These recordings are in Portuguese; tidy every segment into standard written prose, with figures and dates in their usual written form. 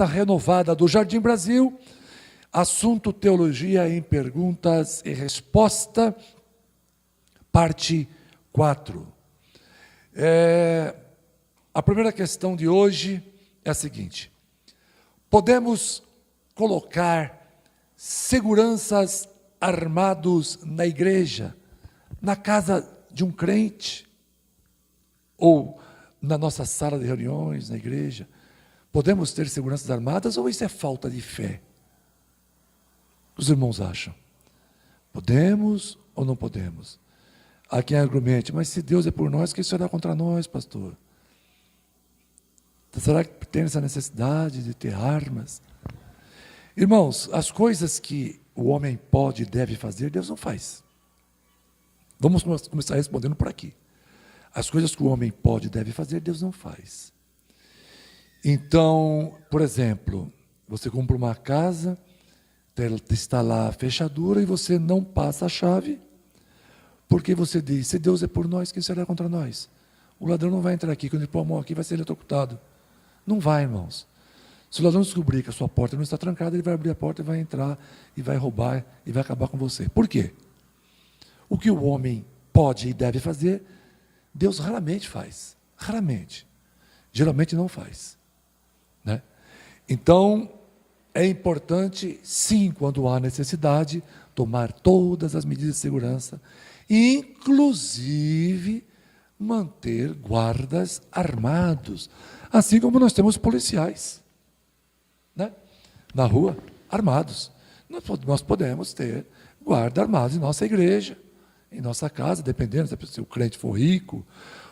Revista Renovada do Jardim Brasil, assunto Teologia em Perguntas e Resposta, parte 4. A primeira questão de hoje é a seguinte: podemos colocar seguranças armados na igreja, na casa de um crente, ou na nossa sala de reuniões, na igreja? Podemos ter seguranças armadas ou isso é falta de fé? Os irmãos acham? Podemos ou não podemos? Há quem argumente, mas se Deus é por nós, quem será contra nós, pastor? Será que tem essa necessidade de ter armas? Irmãos, as coisas que o homem pode e deve fazer, Deus não faz. Vamos começar respondendo por aqui. As coisas que o homem pode e deve fazer, Deus não faz. Então, por exemplo, você compra uma casa, está lá a fechadura e você não passa a chave, porque você diz, se Deus é por nós, quem será contra nós? O ladrão não vai entrar aqui, quando ele pôr a mão aqui vai ser eletrocutado. Não vai, irmãos. Se o ladrão descobrir que a sua porta não está trancada, ele vai abrir a porta e vai entrar, e vai roubar, e vai acabar com você. Por quê? O que o homem pode e deve fazer, Deus raramente faz. Raramente. Geralmente não faz. Né? Então, é importante, sim, quando há necessidade, tomar todas as medidas de segurança, inclusive manter guardas armados, assim como nós temos policiais, né? Na rua, armados. Nós podemos ter guarda armados em nossa igreja, em nossa casa, dependendo se o crente for rico,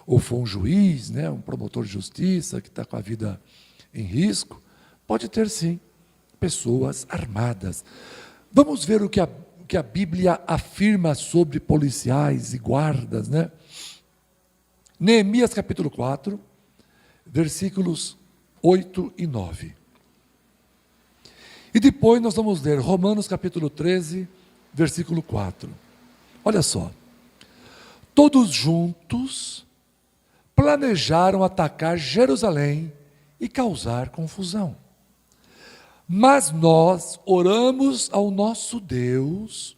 ou for um juiz, né, um promotor de justiça, que está com a vida em risco, pode ter sim pessoas armadas. Vamos ver o que a Bíblia afirma sobre policiais e guardas, né? Neemias capítulo 4, versículos 8 e 9. E depois nós vamos ler Romanos capítulo 13, versículo 4. Olha só. Todos juntos planejaram atacar Jerusalém e causar confusão. Mas nós oramos ao nosso Deus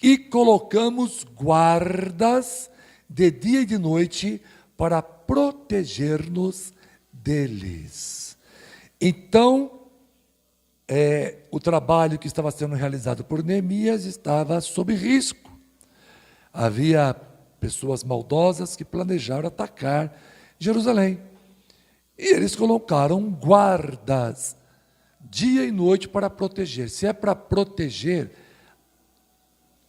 e colocamos guardas de dia e de noite para proteger-nos deles. Então, o trabalho que estava sendo realizado por Neemias estava sob risco. Havia pessoas maldosas que planejaram atacar Jerusalém. E eles colocaram guardas dia e noite para proteger. Se é para proteger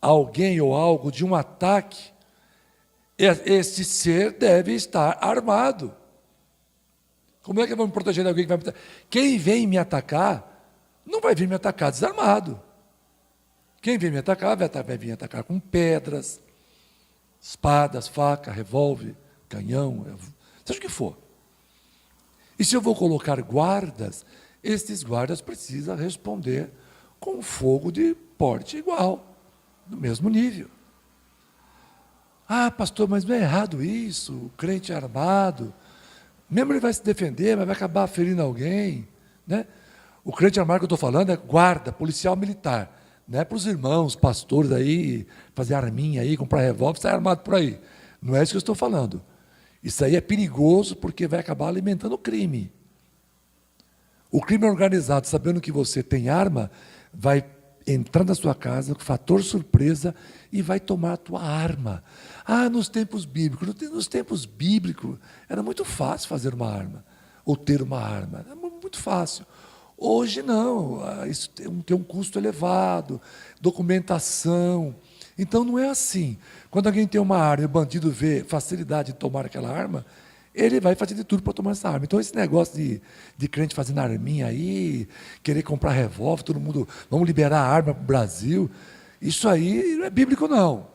alguém ou algo de um ataque, esse ser deve estar armado. Como é que eu vou me proteger de alguém que vai me atacar? Quem vem me atacar, não vai vir me atacar desarmado. Quem vem me atacar, vai vir me atacar com pedras, espadas, faca, revólver, canhão, seja o que for. E se eu vou colocar guardas, esses guardas precisam responder com fogo de porte igual, do mesmo nível. Ah, pastor, mas não é errado isso, o crente é armado, mesmo ele vai se defender, mas vai acabar ferindo alguém, né? O crente armado que eu estou falando é guarda, policial militar, não é para os irmãos, pastores aí, fazer arminha aí, comprar revólver, sair armado por aí, não é isso que eu estou falando. Isso aí é perigoso porque vai acabar alimentando o crime. O crime organizado, sabendo que você tem arma, vai entrar na sua casa com fator surpresa e vai tomar a tua arma. Ah, nos tempos bíblicos era muito fácil fazer uma arma, ou ter uma arma, era muito fácil. Hoje não, isso tem um custo elevado, documentação. Então não é assim. Quando alguém tem uma arma e o bandido vê facilidade de tomar aquela arma, ele vai fazer de tudo para tomar essa arma. Então esse negócio de crente fazendo arminha aí, querer comprar revólver, todo mundo, vamos liberar a arma para o Brasil, isso aí não é bíblico não.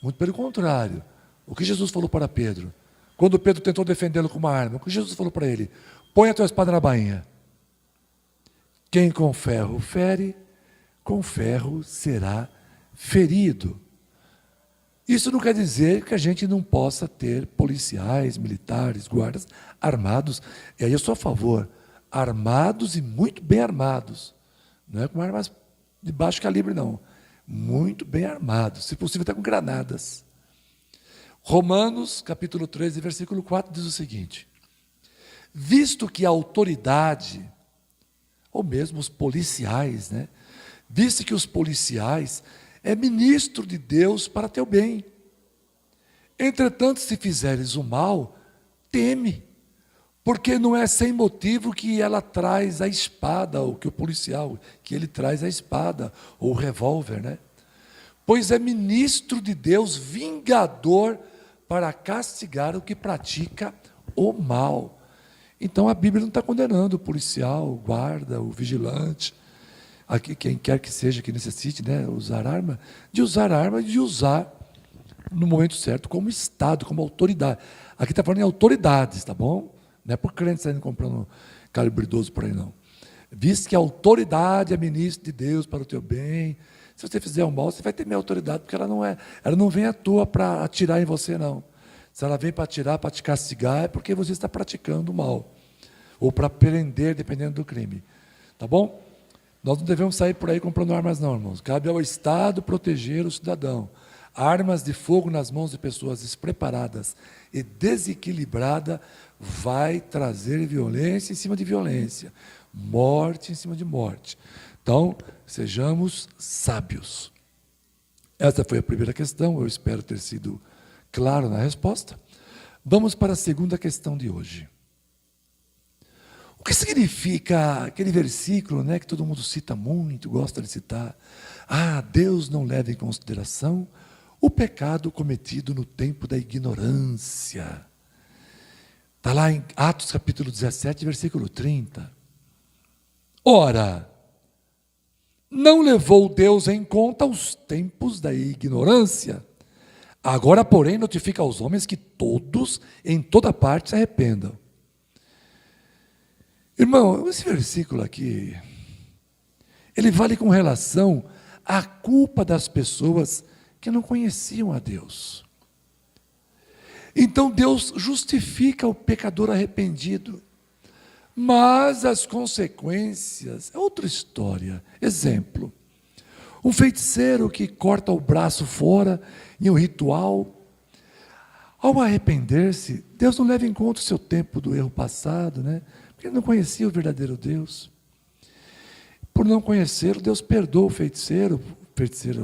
Muito pelo contrário. O que Jesus falou para Pedro? Quando Pedro tentou defendê-lo com uma arma, o que Jesus falou para ele? Põe a tua espada na bainha. Quem com ferro fere, com ferro será ferido. Isso não quer dizer que a gente não possa ter policiais, militares, guardas armados. E aí eu sou a favor. armados e muito bem armados. Não é com armas de baixo calibre, não. Muito bem armados, se possível até com granadas. Romanos, capítulo 13, versículo 4, diz o seguinte: visto que a autoridade, ou mesmo os policiais, né? Visto que os policiais é ministro de Deus para teu bem. Entretanto, se fizeres o mal, teme, porque não é sem motivo que ela traz a espada, ou que o policial, que ele traz a espada, ou o revólver, né? Pois é ministro de Deus, vingador, para castigar o que pratica o mal. Então a Bíblia não está condenando o policial, o guarda, o vigilante, aqui, quem quer que seja que necessite, né, usar arma e de usar no momento certo como Estado, como autoridade. Aqui está falando em autoridades, tá bom? Não é por crente saindo comprando calibre 12 por aí, não. Visto que a autoridade é ministro de Deus para o teu bem, se você fizer o mal, você vai ter minha autoridade, porque ela não vem à toa para atirar em você, não. Se ela vem para atirar, para te castigar, é porque você está praticando o mal. Ou para prender, dependendo do crime. Tá bom? Nós não devemos sair por aí comprando armas, não, irmãos. Cabe ao Estado proteger o cidadão. Armas de fogo nas mãos de pessoas despreparadas e desequilibradas vai trazer violência em cima de violência, morte em cima de morte. Então, sejamos sábios. Essa foi a primeira questão, eu espero ter sido claro na resposta. Vamos para a segunda questão de hoje. O que significa aquele versículo, né, que todo mundo cita muito, gosta de citar? Deus não leva em consideração o pecado cometido no tempo da ignorância. Está lá em Atos capítulo 17, versículo 30. Ora, não levou Deus em conta os tempos da ignorância. Agora, porém, notifica aos homens que todos, em toda parte, se arrependam. Irmão, esse versículo aqui, ele vale com relação à culpa das pessoas que não conheciam a Deus. Então, Deus justifica o pecador arrependido, mas as consequências é outra história. Exemplo, um feiticeiro que corta o braço fora em um ritual, ao arrepender-se, Deus não leva em conta o seu tempo do erro passado, né? Porque ele não conhecia o verdadeiro Deus. Por não conhecer, Deus perdoa o feiticeiro,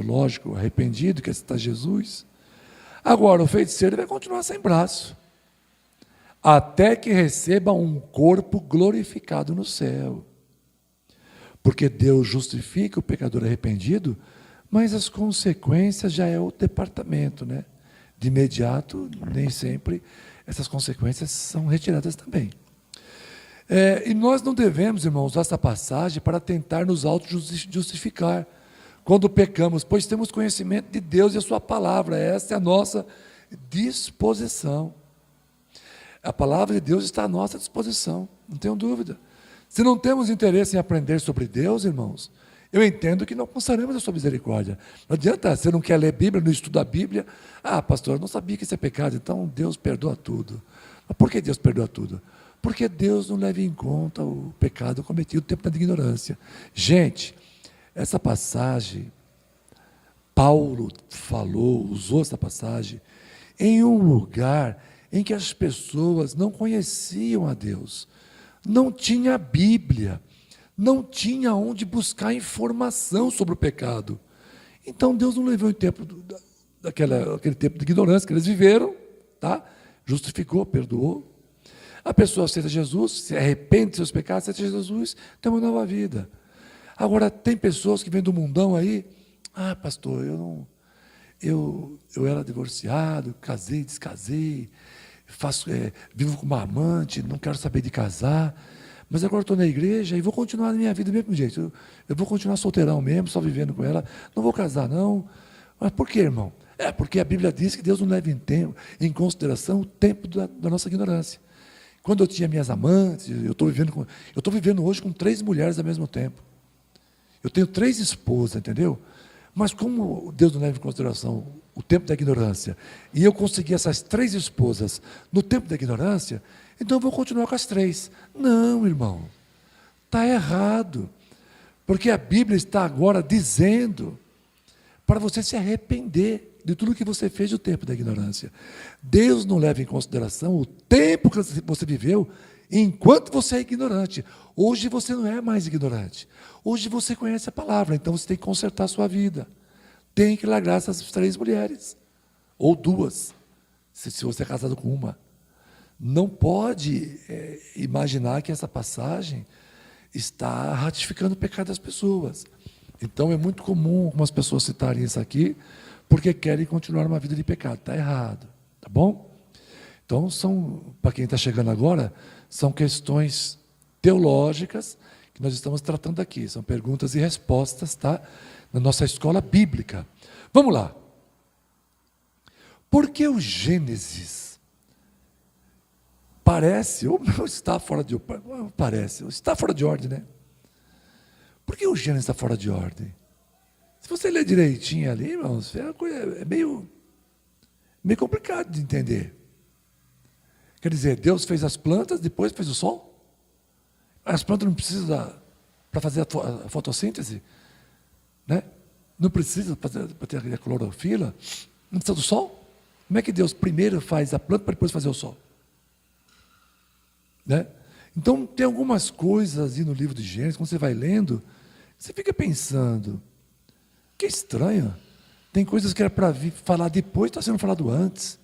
lógico, arrependido, que está Jesus. Agora, o feiticeiro vai continuar sem braço, até que receba um corpo glorificado no céu. Porque Deus justifica o pecador arrependido, mas as consequências já é outro departamento, né? De imediato, nem sempre essas consequências são retiradas também. E nós não devemos, irmãos, usar essa passagem para tentar nos auto-justificar quando pecamos, pois temos conhecimento de Deus e a sua palavra, essa é a nossa disposição. A palavra de Deus está à nossa disposição, não tenho dúvida. Se não temos interesse em aprender sobre Deus, irmãos, eu entendo que não alcançaremos a sua misericórdia. Não adianta, você não quer ler Bíblia, não estuda a Bíblia. Pastor, eu não sabia que isso é pecado, então Deus perdoa tudo. Mas por que Deus perdoa tudo? Porque Deus não leva em conta o pecado cometido no tempo da ignorância. Gente, essa passagem, Paulo usou essa passagem em um lugar em que as pessoas não conheciam a Deus, não tinha a Bíblia, não tinha onde buscar informação sobre o pecado. Então Deus não levou o tempo aquele tempo de ignorância que eles viveram, tá? Justificou, perdoou. A pessoa aceita Jesus, se arrepende de seus pecados, aceita Jesus, tem uma nova vida. Agora, tem pessoas que vêm do mundão aí, pastor, eu era divorciado, casei, descasei, vivo com uma amante, não quero saber de casar, mas agora estou na igreja e vou continuar na minha vida do mesmo jeito. Eu vou continuar solteirão mesmo, só vivendo com ela, não vou casar não. Mas por quê, irmão? Porque a Bíblia diz que Deus não leva em consideração o tempo da nossa ignorância. Quando eu tinha minhas amantes, eu estou vivendo hoje com 3 mulheres ao mesmo tempo. Eu tenho 3 esposas, entendeu? Mas como Deus não leva em consideração o tempo da ignorância, e eu consegui essas 3 esposas no tempo da ignorância, então eu vou continuar com as 3. Não, irmão. está errado. Porque a Bíblia está agora dizendo para você se arrepender de tudo que você fez no tempo da ignorância. Deus não leva em consideração o tempo que você viveu enquanto você é ignorante. Hoje você não é mais ignorante. Hoje você conhece a palavra, então você tem que consertar a sua vida. Tem que largar essas 3 mulheres, ou 2, se você é casado com uma. Não pode imaginar que essa passagem está ratificando o pecado das pessoas. Então é muito comum algumas pessoas citarem isso aqui, porque querem continuar uma vida de pecado. Está errado, tá bom? Então, para quem está chegando agora, são questões teológicas que nós estamos tratando aqui. São perguntas e respostas, tá? Na nossa escola bíblica. Vamos lá. Por que o Gênesis parece, ou está fora de ordem? Parece, está fora de ordem, né? Por que o Gênesis está fora de ordem? Se você ler direitinho ali, irmãos, é meio complicado de entender. Quer dizer, Deus fez as plantas, depois fez o sol? As plantas não precisam para fazer a fotossíntese, né? Não precisa para ter a clorofila, não precisa do sol? Como é que Deus primeiro faz a planta para depois fazer o sol? Né? Então, tem algumas coisas aí no livro de Gênesis, quando você vai lendo, você fica pensando, que estranho, tem coisas que era para falar depois, está sendo falado antes.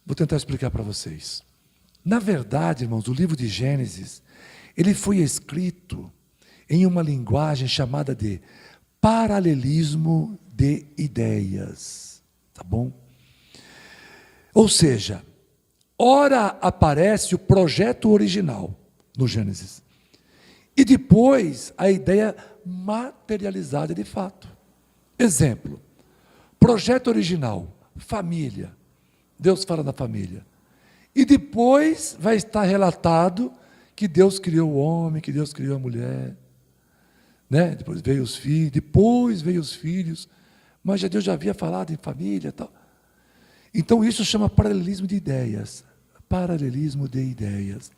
Vou tentar explicar para vocês. Na verdade, irmãos, o livro de Gênesis, ele foi escrito em uma linguagem chamada de paralelismo de ideias. Tá bom? Ou seja, ora aparece o projeto original no Gênesis. E depois a ideia materializada de fato. Exemplo, projeto original, família. Deus fala da família. E depois vai estar relatado que Deus criou o homem, que Deus criou a mulher. Né? Depois veio os filhos, mas Deus já havia falado em família e tal. Então isso chama paralelismo de ideias. Paralelismo de ideias.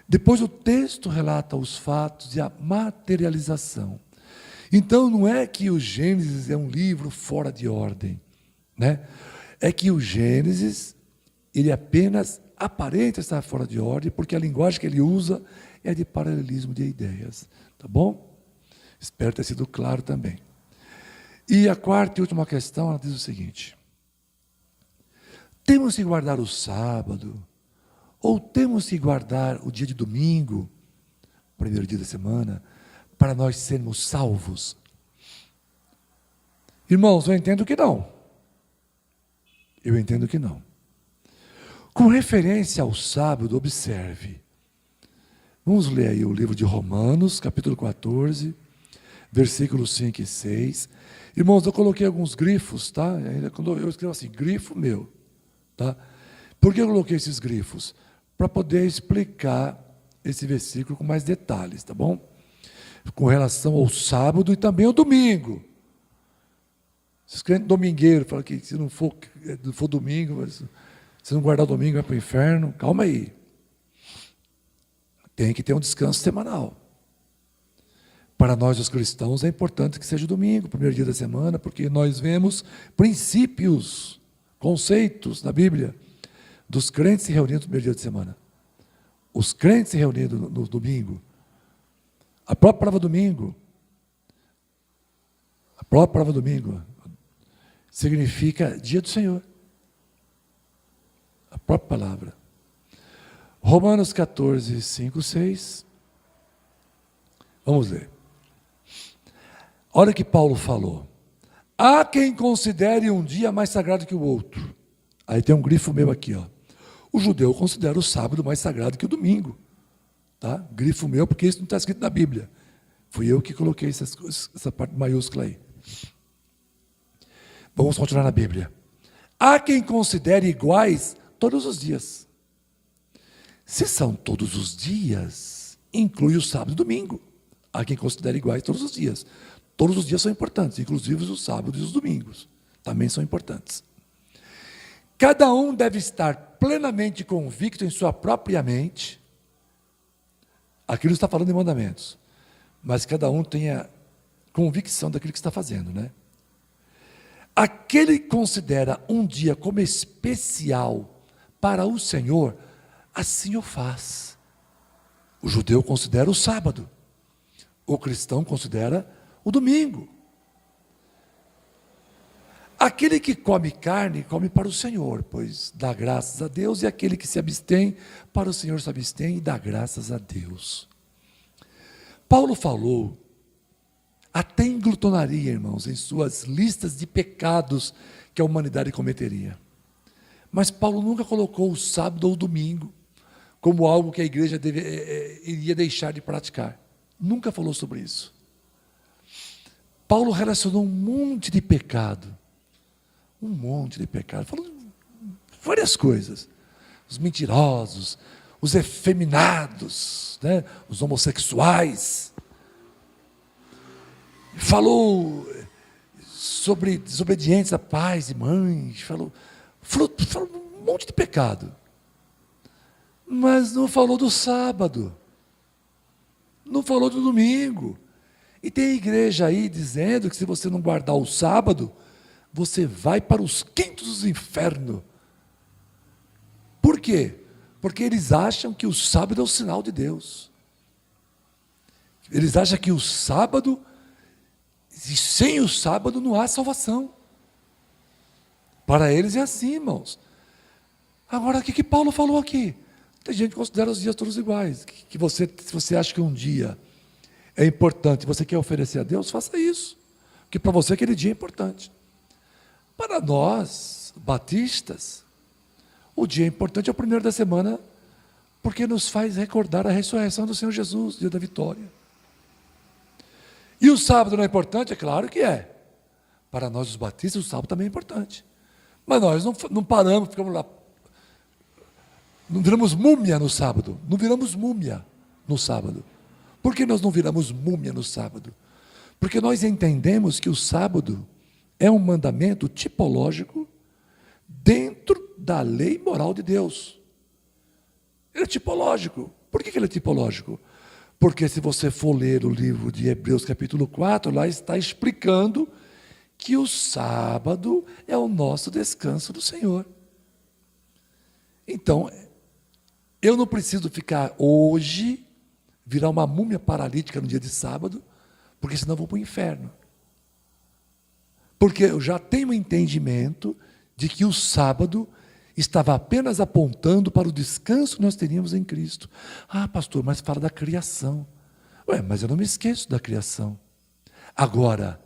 Depois o texto relata os fatos e a materialização. Então não é que o Gênesis é um livro fora de ordem, né? É que o Gênesis, ele apenas aparenta estar fora de ordem, porque a linguagem que ele usa é de paralelismo de ideias, tá bom? Espero ter sido claro também. E a quarta e última questão, ela diz o seguinte: temos que guardar o sábado, ou temos que guardar o dia de domingo, primeiro dia da semana, para nós sermos salvos? Irmãos, eu entendo que não. Eu entendo que não. Com referência ao sábado, observe. Vamos ler aí o livro de Romanos, capítulo 14, versículos 5 e 6. Irmãos, eu coloquei alguns grifos, tá? Quando eu escrevo assim, grifo meu, tá? Por que eu coloquei esses grifos? Para poder explicar esse versículo com mais detalhes, tá bom? Com relação ao sábado e também ao domingo. Esses crentes domingueiros falam que se não for domingo, se não guardar o domingo vai para o inferno. Calma aí. Tem que ter um descanso semanal. Para nós, os cristãos, é importante que seja o domingo, o primeiro dia da semana, porque nós vemos princípios, conceitos na Bíblia dos crentes se reunindo no primeiro dia de semana. Os crentes se reunindo no domingo. A própria palavra domingo, significa dia do Senhor. A própria palavra. Romanos 14, 5, 6. Vamos ver. Olha o que Paulo falou. Há quem considere um dia mais sagrado que o outro. Aí tem um grifo meu aqui, ó. O judeu considera o sábado mais sagrado que o domingo. Tá? Grifo meu, porque isso não está escrito na Bíblia. Fui eu que coloquei essa parte maiúscula aí. Vamos continuar na Bíblia. Há quem considere iguais todos os dias. Se são todos os dias, inclui o sábado e o domingo. Há quem considere iguais todos os dias. Todos os dias são importantes, inclusive os sábados e os domingos. Também são importantes. Cada um deve estar plenamente convicto em sua própria mente. Aqui não está falando de mandamentos, mas cada um tenha convicção daquilo que está fazendo, né? Aquele que considera um dia como especial para o Senhor, assim o faz. O judeu considera o sábado, o cristão considera o domingo. Aquele que come carne, come para o Senhor, pois dá graças a Deus, e aquele que se abstém, para o Senhor se abstém e dá graças a Deus. Paulo falou até em glutonaria, irmãos, em suas listas de pecados que a humanidade cometeria. Mas Paulo nunca colocou o sábado ou o domingo como algo que a igreja iria deixar de praticar. Nunca falou sobre isso. Paulo relacionou um monte de pecado. Falou várias coisas. Os mentirosos, os efeminados, né? Os homossexuais. Falou sobre desobedientes a pais e mães. Falou um monte de pecado. Mas não falou do sábado. Não falou do domingo. E tem igreja aí dizendo que se você não guardar o sábado, você vai para os quintos dos infernos. Por quê? Porque eles acham que o sábado é o sinal de Deus. Eles acham que o sábado, e sem o sábado não há salvação. Para eles é assim, irmãos. Agora, o que Paulo falou aqui? Tem gente que considera os dias todos iguais. Se você acha que um dia é importante, você quer oferecer a Deus, faça isso. Porque para você aquele dia é importante. Para nós, batistas, o dia importante é o primeiro da semana, porque nos faz recordar a ressurreição do Senhor Jesus, dia da vitória. E o sábado não é importante? É claro que é. Para nós, os batistas, o sábado também é importante. Mas nós não paramos, ficamos lá. Não viramos múmia no sábado. Não viramos múmia no sábado. Por que nós não viramos múmia no sábado? Porque nós entendemos que o sábado é um mandamento tipológico dentro da lei moral de Deus. Ele é tipológico. Por que ele é tipológico? Porque se você for ler o livro de Hebreus capítulo 4, lá está explicando que o sábado é o nosso descanso do Senhor. Então, eu não preciso ficar hoje, virar uma múmia paralítica no dia de sábado, porque senão eu vou para o inferno. Porque eu já tenho entendimento de que o sábado estava apenas apontando para o descanso que nós teríamos em Cristo. Ah, pastor, mas fala da criação. Mas eu não me esqueço da criação. Agora,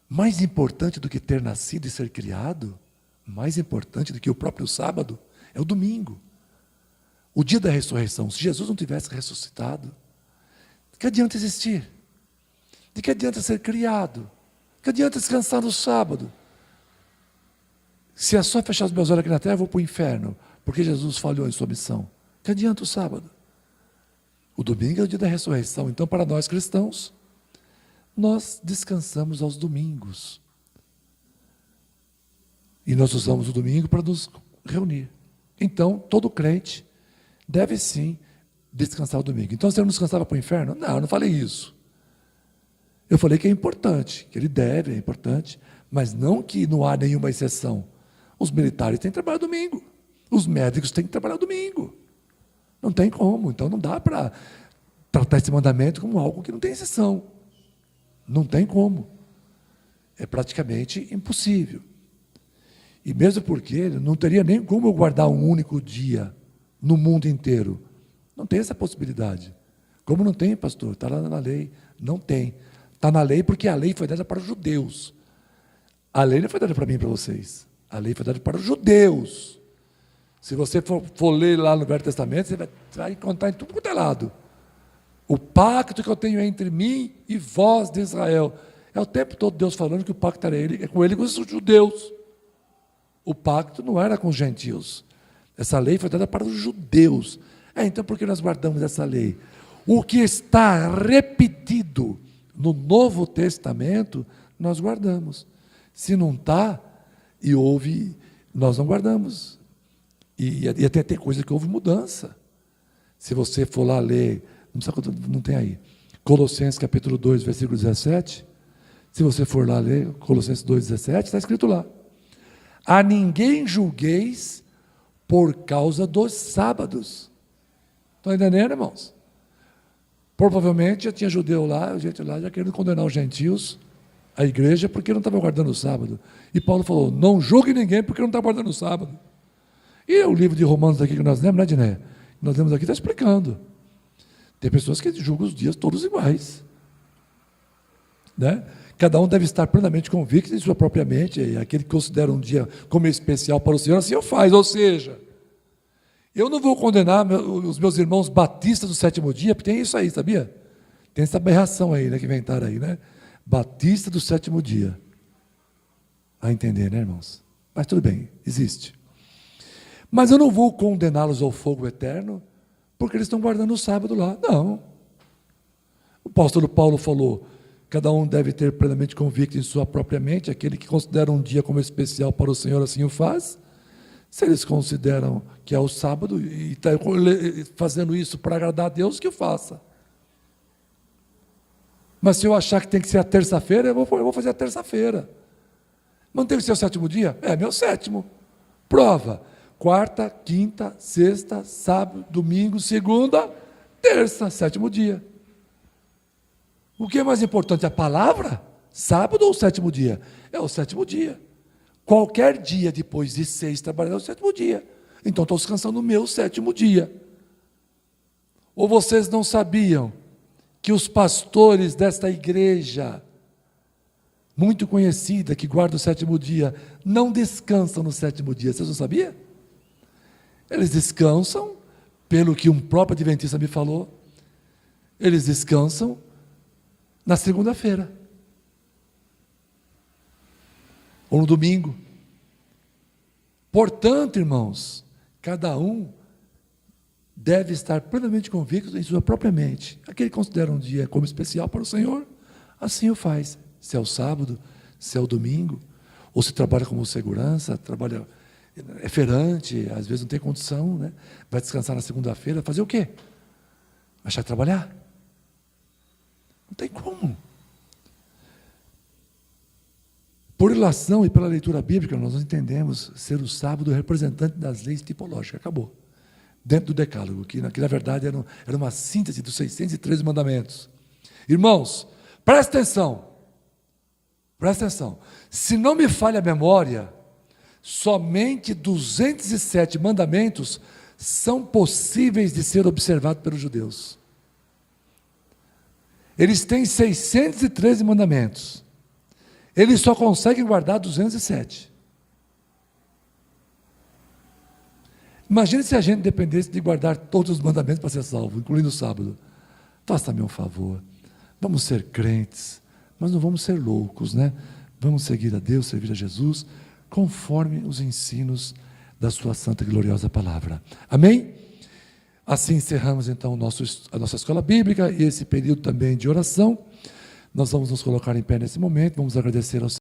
mais importante do que ter nascido e ser criado, mais importante do que o próprio sábado, é o domingo. O dia da ressurreição. Se Jesus não tivesse ressuscitado, de que adianta existir? De que adianta ser criado? Que adianta descansar no sábado? Se é só fechar os meus olhos aqui na terra, eu vou para o inferno, porque Jesus falhou em sua missão. Que adianta o sábado? O domingo é o dia da ressurreição. Então, para nós cristãos, nós descansamos aos domingos. E nós usamos o domingo para nos reunir. Então, todo crente deve sim descansar o domingo. Então, você não descansava para o inferno? Não, eu não falei isso. Eu falei que é importante, que ele deve, é importante, mas não que não há nenhuma exceção. Os militares têm que trabalhar domingo. Os médicos têm que trabalhar domingo. Não tem como. Então não dá para tratar esse mandamento como algo que não tem exceção. Não tem como. É praticamente impossível. E mesmo porque não teria nem como eu guardar um único dia no mundo inteiro. Não tem essa possibilidade. Como não tem, pastor? Está lá na lei. Não tem. Está na lei porque a lei foi dada para os judeus. A lei não foi dada para mim e para vocês. A lei foi dada para os judeus. Se você for ler lá no Velho Testamento, você vai encontrar em tudo quanto é lado. O pacto que eu tenho entre mim e vós de Israel. É o tempo todo Deus falando que o pacto é com ele e com os judeus. O pacto não era com os gentios. Essa lei foi dada para os judeus. Então por que nós guardamos essa lei? O que está repetido no Novo Testamento, nós guardamos. Se não está, e houve, nós não guardamos. E até tem coisa que houve mudança. Se você for lá ler Não tem aí. Colossenses capítulo 2, versículo 17. Se você for lá ler, Colossenses 2, 17, está escrito lá. A ninguém julgueis por causa dos sábados. Estão entendendo, irmãos? Provavelmente já tinha judeu lá, gente lá já querendo condenar os gentios, a igreja, porque não estava guardando o sábado. E Paulo falou, não julgue ninguém porque não está guardando o sábado. E o livro de Romanos aqui que nós lemos, né, Diné? Nós lemos aqui, está explicando. Tem pessoas que julgam os dias todos iguais. Né? Cada um deve estar plenamente convicto em sua própria mente, e aquele que considera um dia como especial para o Senhor, assim o faz. Ou seja, eu não vou condenar os meus irmãos batistas do sétimo dia, porque tem isso aí, sabia? Tem essa aberração aí, né, que inventaram aí, né? Batista do sétimo dia. A entender, né, irmãos? Mas tudo bem, existe. Mas eu não vou condená-los ao fogo eterno, porque eles estão guardando o sábado lá. Não. O apóstolo Paulo falou, cada um deve ter plenamente convicto em sua própria mente, aquele que considera um dia como especial para o Senhor, assim o faz. Se eles consideram que é o sábado e está fazendo isso para agradar a Deus, que o faça. Mas se eu achar que tem que ser a terça-feira, eu vou fazer a terça-feira. Não tem que ser o sétimo dia? É meu sétimo. Prova. Quarta, quinta, sexta, sábado, domingo, segunda, terça, sétimo dia. O que é mais importante, a palavra? Sábado ou o sétimo dia? É o sétimo dia. Qualquer dia depois de 6 trabalhar é o sétimo dia. Então estou descansando no meu sétimo dia. Ou vocês não sabiam que os pastores desta igreja, muito conhecida, que guarda o sétimo dia, não descansam no sétimo dia? Vocês não sabiam? Eles descansam, pelo que um próprio adventista me falou, eles descansam na segunda-feira. Ou no domingo. Portanto, irmãos, cada um deve estar plenamente convicto em sua própria mente. Aquele que considera um dia como especial para o Senhor, assim o faz. Se é o sábado, se é o domingo, ou se trabalha como segurança, trabalha, é feirante, às vezes não tem condição, né? Vai descansar na segunda-feira, fazer o quê? Achar de trabalhar? Não tem como. Por ilação e pela leitura bíblica, nós entendemos ser o sábado representante das leis tipológicas. Acabou. Dentro do decálogo, que na verdade era uma síntese dos 613 mandamentos. Irmãos, presta atenção. Presta atenção. Se não me falha a memória, somente 207 mandamentos são possíveis de ser observados pelos judeus. Eles têm 613 mandamentos. Eles só conseguem guardar 207. Imagine se a gente dependesse de guardar todos os mandamentos para ser salvo, incluindo o sábado. Faça-me um favor. Vamos ser crentes, mas não vamos ser loucos, né? Vamos seguir a Deus, servir a Jesus, conforme os ensinos da sua santa e gloriosa palavra. Amém? Assim encerramos então a nossa escola bíblica e esse período também de oração. Nós vamos nos colocar em pé nesse momento, vamos agradecer ao Senhor.